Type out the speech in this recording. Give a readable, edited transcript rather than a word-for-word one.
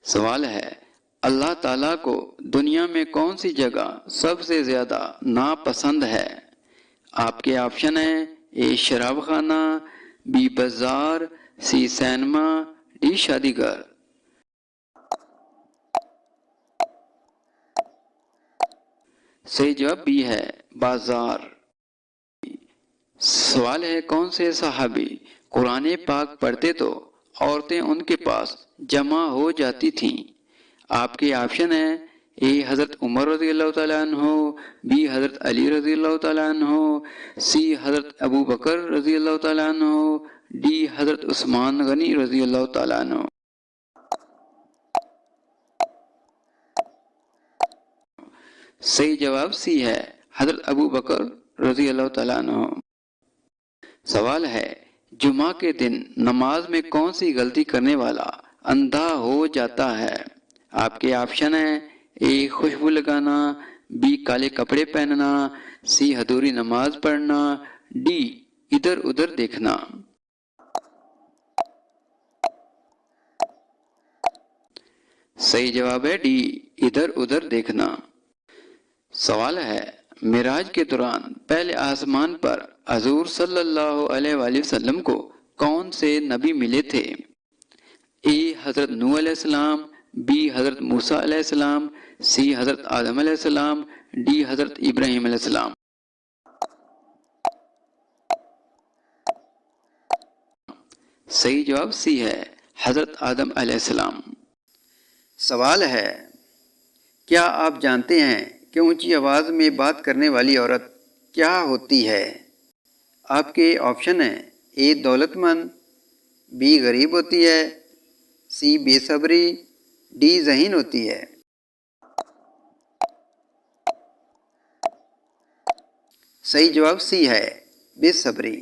سوال ہے، اللہ تعالیٰ کو دنیا میں کون سی جگہ سب سے زیادہ ناپسند ہے؟ آپ کے آپشن ہیں: اے شراب خانہ، بی بازار، سی سینما، ڈی شادی گھر۔ صحیح جواب بی ہے، بازار۔ سوال ہے، کون سے صحابی قرآن پاک پڑھتے تو عورتیں ان کے پاس جمع ہو جاتی تھیں؟ آپ کے آپشن ہیں: اے حضرت عمر رضی اللہ تعالیٰ عنہ، بی حضرت علی رضی اللہ تعالیٰ عنہ، سی حضرت ابو بکر رضی اللہ تعالیٰ عنہ، ڈی حضرت عثمان غنی رضی اللہ تعالیٰ عنہ۔ صحیح جواب سی ہے، حضرت ابو بکر رضی اللہ تعالیٰ عنہ۔ سوال ہے، جمعہ کے دن نماز میں کون سی غلطی کرنے والا اندھا ہو جاتا ہے؟ آپ کے آپشن ہیں: اے خوشبو لگانا، بی کالے کپڑے پہننا، سی ادھوری نماز پڑھنا، ڈی ادھر ادھر دیکھنا۔ صحیح جواب ہے ڈی، ادھر ادھر دیکھنا۔ سوال ہے، معراج کے دوران پہلے آسمان پر حضور صلی اللہ علیہ وآلہ وسلم کو کون سے نبی ملے تھے؟ اے حضرت نوح علیہ السلام، بی حضرت موسیٰ علیہ السلام، سی حضرت آدم علیہ السلام، ڈی حضرت ابراہیم علیہ السلام۔ صحیح جواب سی ہے، حضرت آدم علیہ السلام۔ سوال ہے، کیا آپ جانتے ہیں کہ اونچی آواز میں بات کرنے والی عورت کیا ہوتی ہے؟ آپ کے آپشن ہیں: اے دولت مند، بی غریب ہوتی ہے، سی بے صبری، ڈی ذہین ہوتی ہے۔ صحیح جواب سی ہے، بے صبری۔